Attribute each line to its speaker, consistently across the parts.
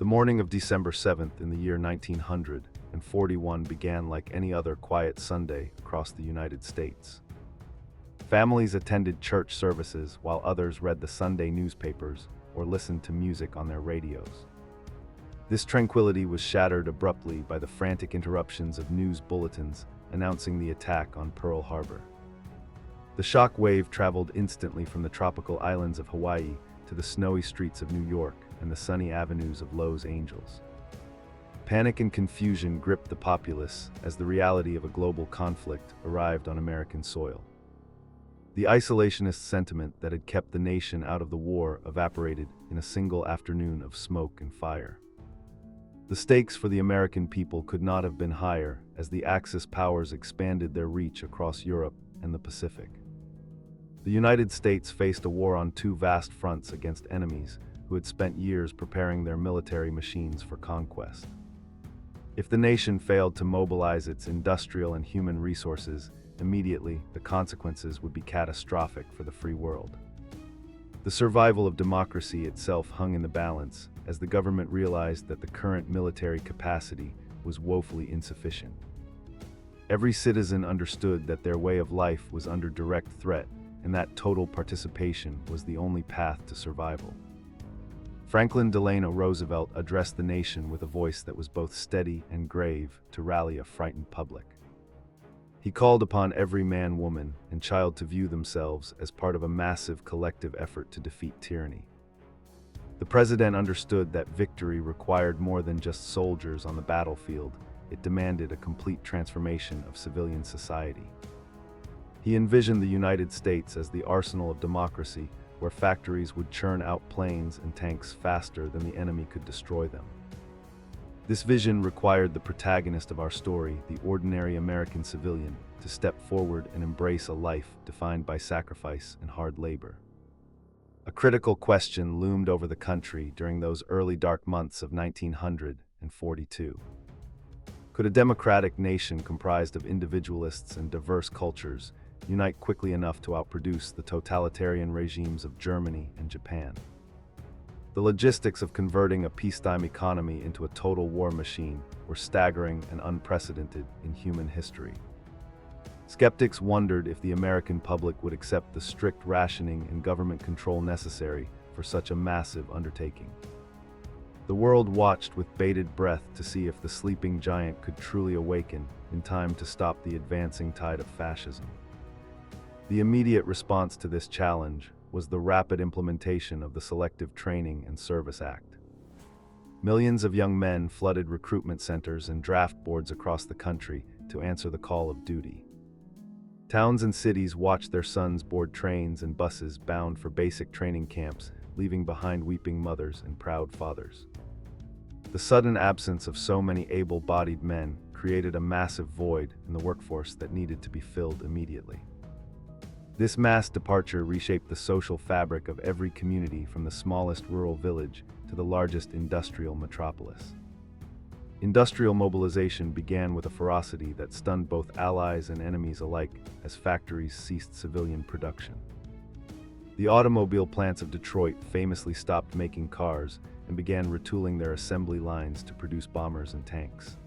Speaker 1: The morning of December 7th in the year 1941 began like any other quiet Sunday across the United States. Families attended church services while others read the Sunday newspapers or listened to music on their radios. This tranquility was shattered abruptly by the frantic interruptions of news bulletins announcing the attack on Pearl Harbor. The shock wave traveled instantly from the tropical islands of Hawaii to the snowy streets of New York and the sunny avenues of Los Angeles. Panic and confusion gripped the populace as the reality of a global conflict arrived on American soil. The isolationist sentiment that had kept the nation out of the war evaporated in a single afternoon of smoke and fire. The stakes for the American people could not have been higher as the Axis powers expanded their reach across Europe and the Pacific. The United States faced a war on two vast fronts against enemies who had spent years preparing their military machines for conquest. If the nation failed to mobilize its industrial and human resources immediately, the consequences would be catastrophic for the free world. The survival of democracy itself hung in the balance as the government realized that the current military capacity was woefully insufficient. Every citizen understood that their way of life was under direct threat and that total participation was the only path to survival. Franklin Delano Roosevelt addressed the nation with a voice that was both steady and grave to rally a frightened public. He called upon every man, woman, and child to view themselves as part of a massive collective effort to defeat tyranny. The president understood that victory required more than just soldiers on the battlefield. It demanded a complete transformation of civilian society. He envisioned the United States as the arsenal of democracy, where factories would churn out planes and tanks faster than the enemy could destroy them. This vision required the protagonist of our story, the ordinary American civilian, to step forward and embrace a life defined by sacrifice and hard labor. A critical question loomed over the country during those early dark months of 1942. Could a democratic nation comprised of individualists and diverse cultures unite quickly enough to outproduce the totalitarian regimes of Germany and Japan? The logistics of converting a peacetime economy into a total war machine were staggering and unprecedented in human history. Skeptics wondered if the American public would accept the strict rationing and government control necessary for such a massive undertaking. The world watched with bated breath to see if the sleeping giant could truly awaken in time to stop the advancing tide of fascism. The immediate response to this challenge was the rapid implementation of the Selective Training and Service Act. Millions of young men flooded recruitment centers and draft boards across the country to answer the call of duty. Towns and cities watched their sons board trains and buses bound for basic training camps, leaving behind weeping mothers and proud fathers. The sudden absence of so many able-bodied men created a massive void in the workforce that needed to be filled immediately. This mass departure reshaped the social fabric of every community from the smallest rural village to the largest industrial metropolis. Industrial mobilization began with a ferocity that stunned both allies and enemies alike as factories ceased civilian production. The automobile plants of Detroit famously stopped making cars and began retooling their assembly lines to produce bombers and tanks.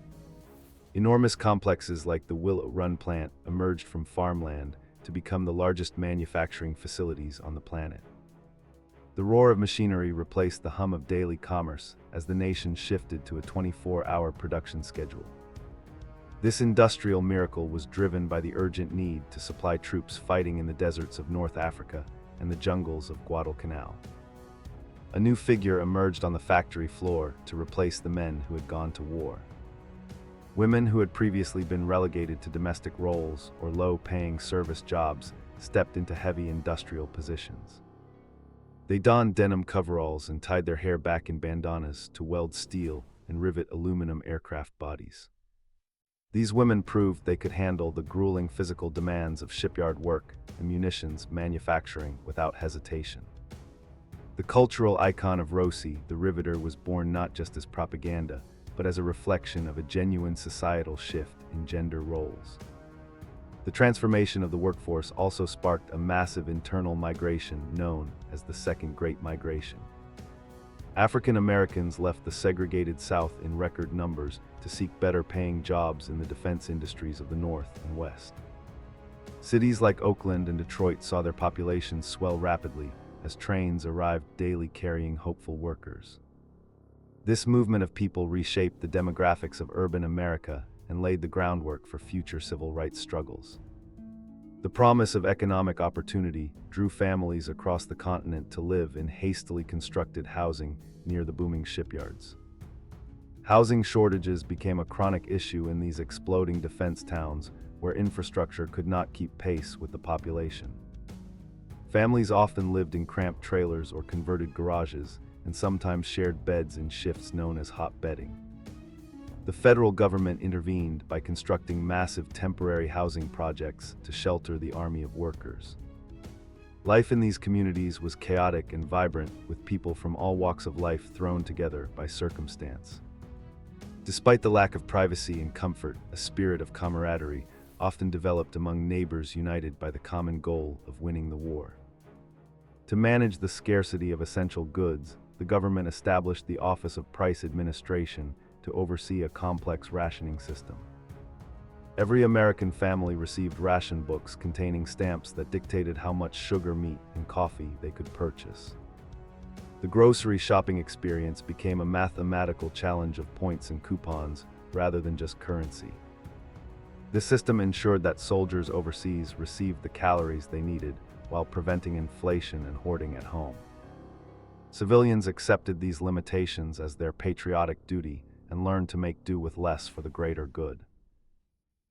Speaker 1: Enormous complexes like the Willow Run plant emerged from farmland to become the largest manufacturing facilities on the planet. The roar of machinery replaced the hum of daily commerce as the nation shifted to a 24-hour production schedule. This industrial miracle was driven by the urgent need to supply troops fighting in the deserts of North Africa and the jungles of Guadalcanal. A new figure emerged on the factory floor to replace the men who had gone to war. Women who had previously been relegated to domestic roles or low-paying service jobs stepped into heavy industrial positions. They donned denim coveralls and tied their hair back in bandanas to weld steel and rivet aluminum aircraft bodies. These women proved they could handle the grueling physical demands of shipyard work and munitions manufacturing without hesitation. The cultural icon of Rosie the Riveter was born not just as propaganda, but as a reflection of a genuine societal shift in gender roles. The transformation of the workforce also sparked a massive internal migration known as the Second Great Migration. African Americans left the segregated South in record numbers to seek better paying jobs in the defense industries of the North and West. Cities like Oakland and Detroit saw their populations swell rapidly as trains arrived daily carrying hopeful workers. This movement of people reshaped the demographics of urban America and laid the groundwork for future civil rights struggles. The promise of economic opportunity drew families across the continent to live in hastily constructed housing near the booming shipyards. Housing shortages became a chronic issue in these exploding defense towns where infrastructure could not keep pace with the population. Families often lived in cramped trailers or converted garages, and sometimes shared beds in shifts known as hot bedding. The federal government intervened by constructing massive temporary housing projects to shelter the army of workers. Life in these communities was chaotic and vibrant, with people from all walks of life thrown together by circumstance. Despite the lack of privacy and comfort, a spirit of camaraderie often developed among neighbors united by the common goal of winning the war. To manage the scarcity of essential goods, the government established the Office of Price Administration to oversee a complex rationing system. Every American family received ration books containing stamps that dictated how much sugar, meat, and coffee they could purchase. The grocery shopping experience became a mathematical challenge of points and coupons rather than just currency. This system ensured that soldiers overseas received the calories they needed while preventing inflation and hoarding at home. Civilians accepted these limitations as their patriotic duty and learned to make do with less for the greater good.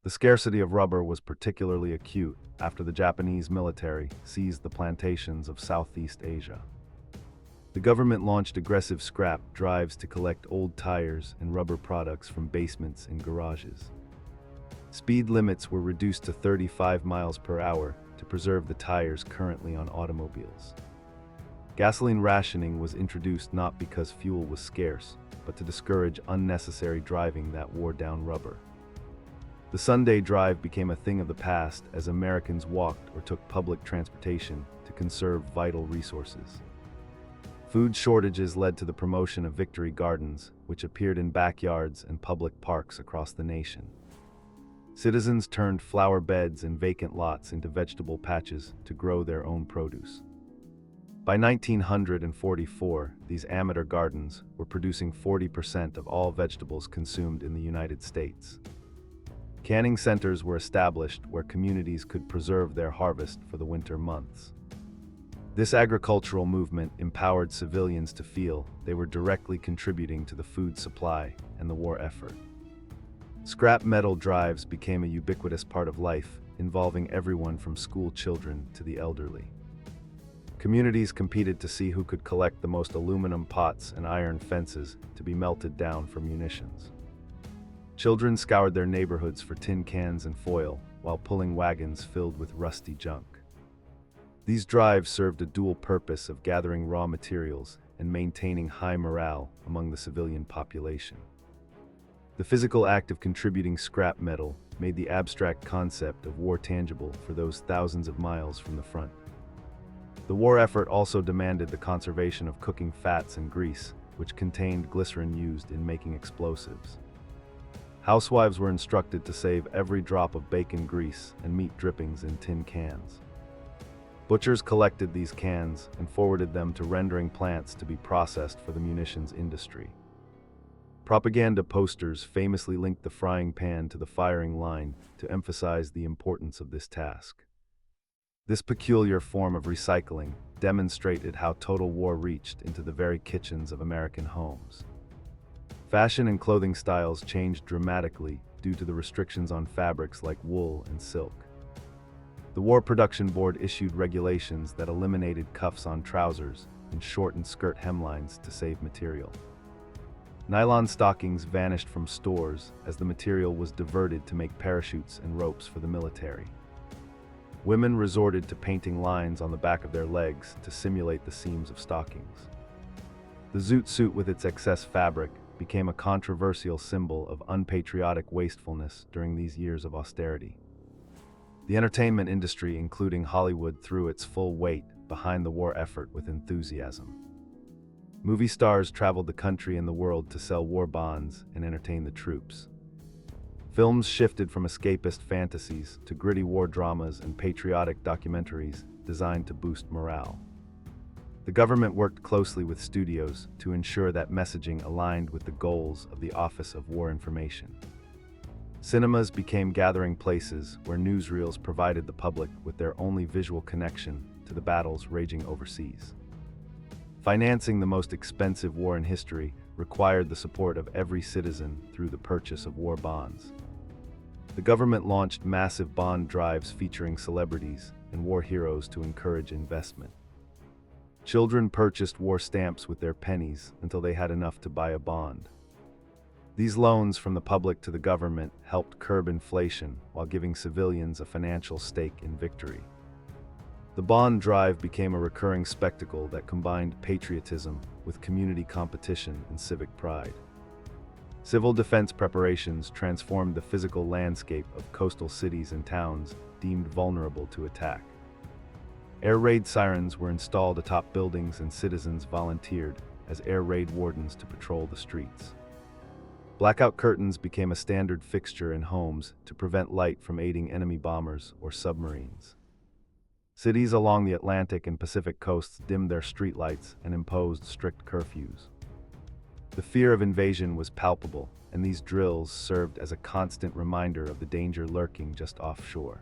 Speaker 1: The scarcity of rubber was particularly acute after the Japanese military seized the plantations of Southeast Asia. The government launched aggressive scrap drives to collect old tires and rubber products from basements and garages. Speed limits were reduced to 35 miles per hour to preserve the tires currently on automobiles. Gasoline rationing was introduced not because fuel was scarce, but to discourage unnecessary driving that wore down rubber. The Sunday drive became a thing of the past as Americans walked or took public transportation to conserve vital resources. Food shortages led to the promotion of victory gardens, which appeared in backyards and public parks across the nation. Citizens turned flower beds and vacant lots into vegetable patches to grow their own produce. By 1944, these amateur gardens were producing 40% of all vegetables consumed in the United States. Canning centers were established where communities could preserve their harvest for the winter months. This agricultural movement empowered civilians to feel they were directly contributing to the food supply and the war effort. Scrap metal drives became a ubiquitous part of life, involving everyone from school children to the elderly. Communities competed to see who could collect the most aluminum pots and iron fences to be melted down for munitions. Children scoured their neighborhoods for tin cans and foil, while pulling wagons filled with rusty junk. These drives served a dual purpose of gathering raw materials and maintaining high morale among the civilian population. The physical act of contributing scrap metal made the abstract concept of war tangible for those thousands of miles from the front. The war effort also demanded the conservation of cooking fats and grease, which contained glycerin used in making explosives. Housewives were instructed to save every drop of bacon grease and meat drippings in tin cans. Butchers collected these cans and forwarded them to rendering plants to be processed for the munitions industry. Propaganda posters famously linked the frying pan to the firing line to emphasize the importance of this task. This peculiar form of recycling demonstrated how total war reached into the very kitchens of American homes. Fashion and clothing styles changed dramatically due to the restrictions on fabrics like wool and silk. The War Production Board issued regulations that eliminated cuffs on trousers and shortened skirt hemlines to save material. Nylon stockings vanished from stores as the material was diverted to make parachutes and ropes for the military. Women resorted to painting lines on the back of their legs to simulate the seams of stockings. The zoot suit with its excess fabric became a controversial symbol of unpatriotic wastefulness during these years of austerity. The entertainment industry, including Hollywood, threw its full weight behind the war effort with enthusiasm. Movie stars traveled the country and the world to sell war bonds and entertain the troops. Films shifted from escapist fantasies to gritty war dramas and patriotic documentaries designed to boost morale. The government worked closely with studios to ensure that messaging aligned with the goals of the Office of War Information. Cinemas became gathering places where newsreels provided the public with their only visual connection to the battles raging overseas. Financing the most expensive war in history required the support of every citizen through the purchase of war bonds. The government launched massive bond drives featuring celebrities and war heroes to encourage investment. Children purchased war stamps with their pennies until they had enough to buy a bond. These loans from the public to the government helped curb inflation while giving civilians a financial stake in victory. The bond drive became a recurring spectacle that combined patriotism with community competition and civic pride. Civil defense preparations transformed the physical landscape of coastal cities and towns deemed vulnerable to attack. Air raid sirens were installed atop buildings and citizens volunteered as air raid wardens to patrol the streets. Blackout curtains became a standard fixture in homes to prevent light from aiding enemy bombers or submarines. Cities along the Atlantic and Pacific coasts dimmed their streetlights and imposed strict curfews. The fear of invasion was palpable, and these drills served as a constant reminder of the danger lurking just offshore.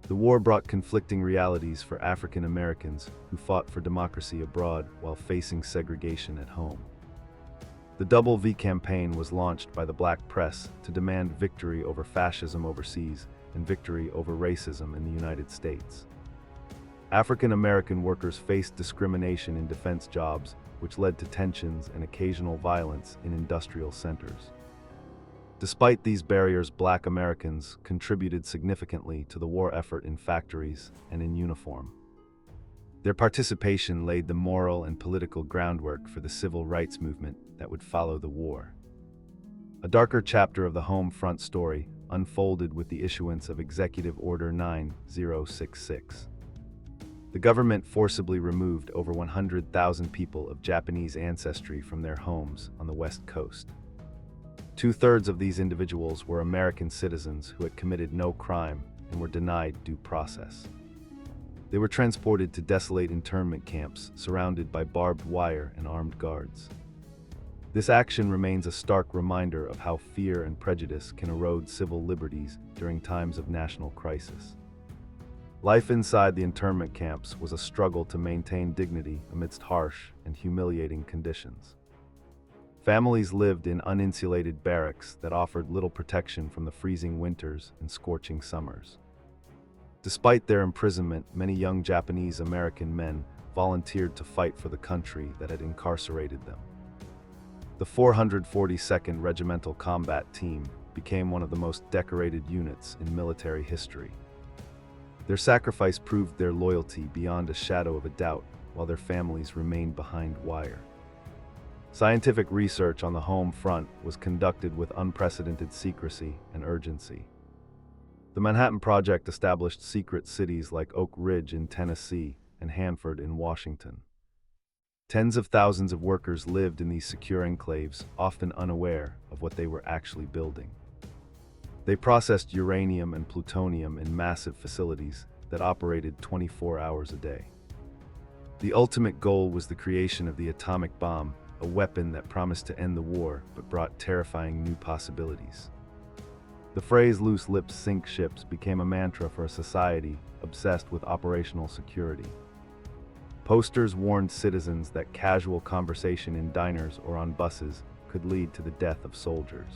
Speaker 1: The war brought conflicting realities for African Americans who fought for democracy abroad while facing segregation at home. The WWII campaign was launched by the black press to demand victory over fascism overseas and victory over racism in the United States. African American workers faced discrimination in defense jobs, which led to tensions and occasional violence in industrial centers. Despite these barriers, Black Americans contributed significantly to the war effort in factories and in uniform. Their participation laid the moral and political groundwork for the civil rights movement that would follow the war. A darker chapter of the home front story unfolded with the issuance of Executive Order 9066. The government forcibly removed over 100,000 people of Japanese ancestry from their homes on the West Coast. Two-thirds of these individuals were American citizens who had committed no crime and were denied due process. They were transported to desolate internment camps surrounded by barbed wire and armed guards. This action remains a stark reminder of how fear and prejudice can erode civil liberties during times of national crisis. Life inside the internment camps was a struggle to maintain dignity amidst harsh and humiliating conditions. Families lived in uninsulated barracks that offered little protection from the freezing winters and scorching summers. Despite their imprisonment, many young Japanese American men volunteered to fight for the country that had incarcerated them. The 442nd Regimental Combat Team became one of the most decorated units in military history. Their sacrifice proved their loyalty beyond a shadow of a doubt, while their families remained behind wire. Scientific research on the home front was conducted with unprecedented secrecy and urgency. The Manhattan Project established secret cities like Oak Ridge in Tennessee and Hanford in Washington. Tens of thousands of workers lived in these secure enclaves, often unaware of what they were actually building. They processed uranium and plutonium in massive facilities that operated 24 hours a day. The ultimate goal was the creation of the atomic bomb, a weapon that promised to end the war but brought terrifying new possibilities. The phrase "loose lips sink ships" became a mantra for a society obsessed with operational security. Posters warned citizens that casual conversation in diners or on buses could lead to the death of soldiers.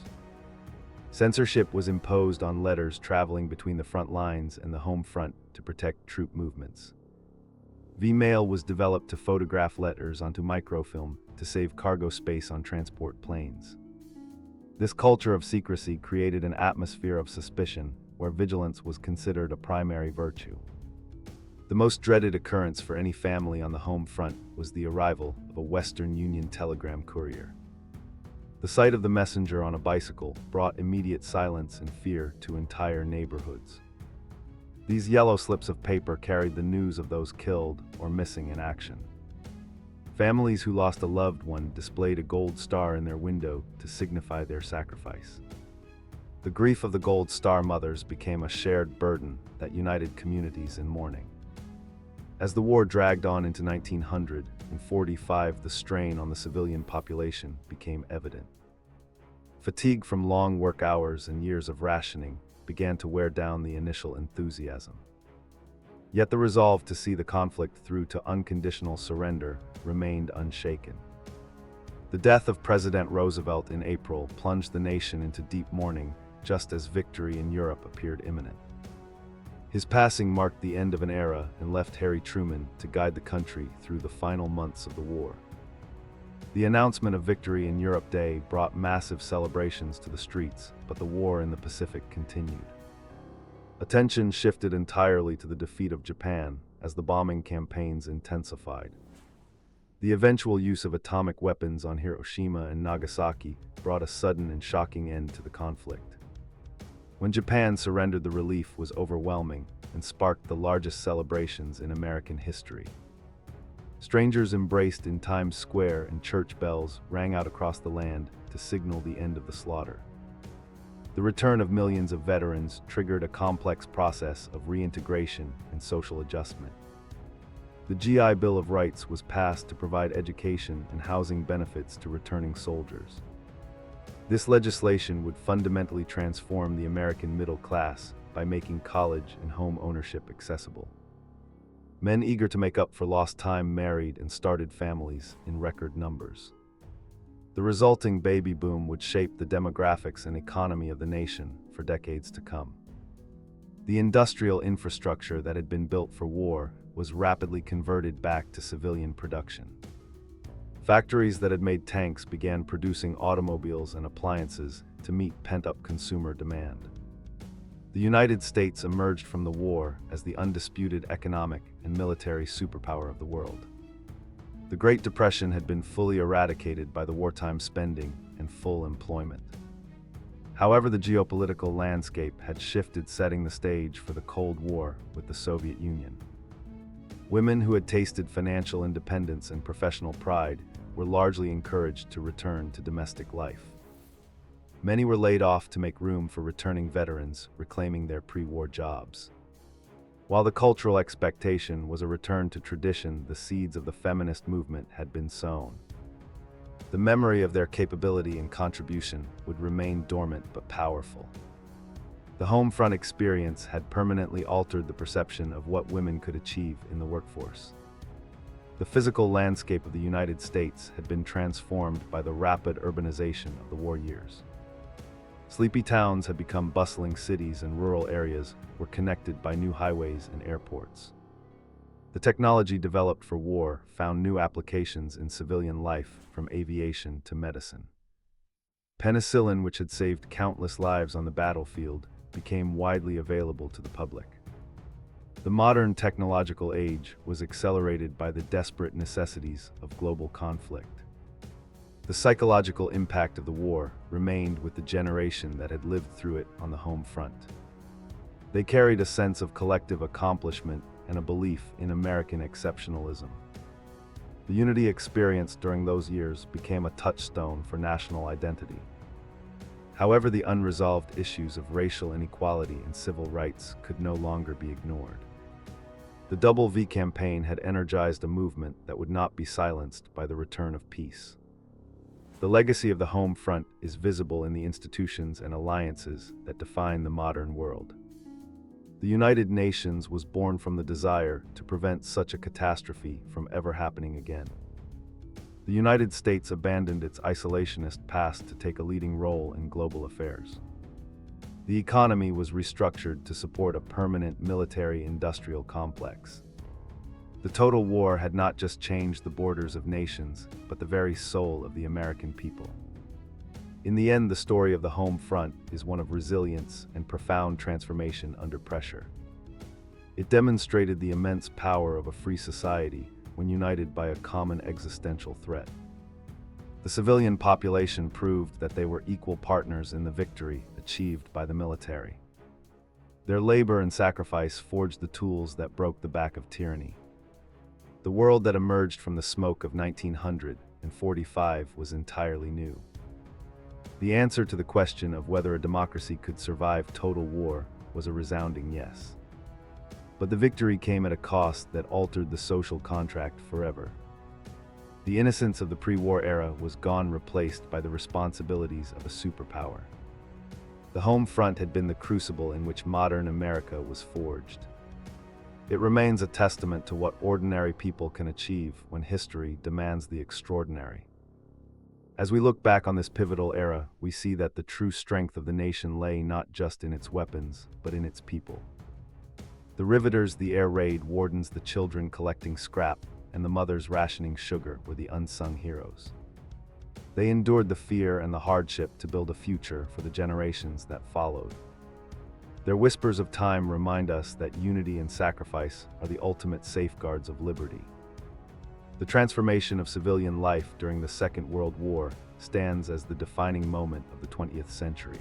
Speaker 1: Censorship was imposed on letters traveling between the front lines and the home front to protect troop movements. V-mail was developed to photograph letters onto microfilm to save cargo space on transport planes. This culture of secrecy created an atmosphere of suspicion where vigilance was considered a primary virtue. The most dreaded occurrence for any family on the home front was the arrival of a Western Union telegram courier. The sight of the messenger on a bicycle brought immediate silence and fear to entire neighborhoods. These yellow slips of paper carried the news of those killed or missing in action. Families who lost a loved one displayed a gold star in their window to signify their sacrifice. The grief of the Gold Star mothers became a shared burden that united communities in mourning. As the war dragged on into 1945, the strain on the civilian population became evident. Fatigue from long work hours and years of rationing began to wear down the initial enthusiasm. Yet the resolve to see the conflict through to unconditional surrender remained unshaken. The death of President Roosevelt in April plunged the nation into deep mourning just as victory in Europe appeared imminent. His passing marked the end of an era and left Harry Truman to guide the country through the final months of the war. The announcement of Victory in Europe Day brought massive celebrations to the streets, but the war in the Pacific continued. Attention shifted entirely to the defeat of Japan as the bombing campaigns intensified. The eventual use of atomic weapons on Hiroshima and Nagasaki brought a sudden and shocking end to the conflict. When Japan surrendered, the relief was overwhelming and sparked the largest celebrations in American history. Strangers embraced in Times Square and church bells rang out across the land to signal the end of the slaughter. The return of millions of veterans triggered a complex process of reintegration and social adjustment. The GI Bill of Rights was passed to provide education and housing benefits to returning soldiers. This legislation would fundamentally transform the American middle class by making college and home ownership accessible. Men eager to make up for lost time married and started families in record numbers. The resulting baby boom would shape the demographics and economy of the nation for decades to come. The industrial infrastructure that had been built for war was rapidly converted back to civilian production. Factories that had made tanks began producing automobiles and appliances to meet pent-up consumer demand. The United States emerged from the war as the undisputed economic and military superpower of the world. The Great Depression had been fully eradicated by the wartime spending and full employment. However, the geopolitical landscape had shifted, setting the stage for the Cold War with the Soviet Union. Women who had tasted financial independence and professional pride were largely encouraged to return to domestic life. Many were laid off to make room for returning veterans reclaiming their pre-war jobs. While the cultural expectation was a return to tradition, the seeds of the feminist movement had been sown. The memory of their capability and contribution would remain dormant but powerful. The home front experience had permanently altered the perception of what women could achieve in the workforce. The physical landscape of the United States had been transformed by the rapid urbanization of the war years. Sleepy towns had become bustling cities, and rural areas were connected by new highways and airports. The technology developed for war found new applications in civilian life, from aviation to medicine. Penicillin, which had saved countless lives on the battlefield, became widely available to the public. The modern technological age was accelerated by the desperate necessities of global conflict. The psychological impact of the war remained with the generation that had lived through it on the home front. They carried a sense of collective accomplishment and a belief in American exceptionalism. The unity experienced during those years became a touchstone for national identity. However, the unresolved issues of racial inequality and civil rights could no longer be ignored. The WWII campaign had energized a movement that would not be silenced by the return of peace. The legacy of the home front is visible in the institutions and alliances that define the modern world. The United Nations was born from the desire to prevent such a catastrophe from ever happening again. The United States abandoned its isolationist past to take a leading role in global affairs. The economy was restructured to support a permanent military-industrial complex. The total war had not just changed the borders of nations, but the very soul of the American people. In the end, the story of the home front is one of resilience and profound transformation under pressure. It demonstrated the immense power of a free society when united by a common existential threat. The civilian population proved that they were equal partners in the victory achieved by the military. Their labor and sacrifice forged the tools that broke the back of tyranny. The world that emerged from the smoke of 1945 was entirely new. The answer to the question of whether a democracy could survive total war was a resounding yes. But the victory came at a cost that altered the social contract forever. The innocence of the pre-war era was gone, replaced by the responsibilities of a superpower. The home front had been the crucible in which modern America was forged. It remains a testament to what ordinary people can achieve when history demands the extraordinary. As we look back on this pivotal era, we see that the true strength of the nation lay not just in its weapons, but in its people. The riveters, the air raid wardens, the children collecting scrap, and the mothers rationing sugar were the unsung heroes. They endured the fear and the hardship to build a future for the generations that followed. Their whispers of time remind us that unity and sacrifice are the ultimate safeguards of liberty. The transformation of civilian life during the Second World War stands as the defining moment of the 20th century.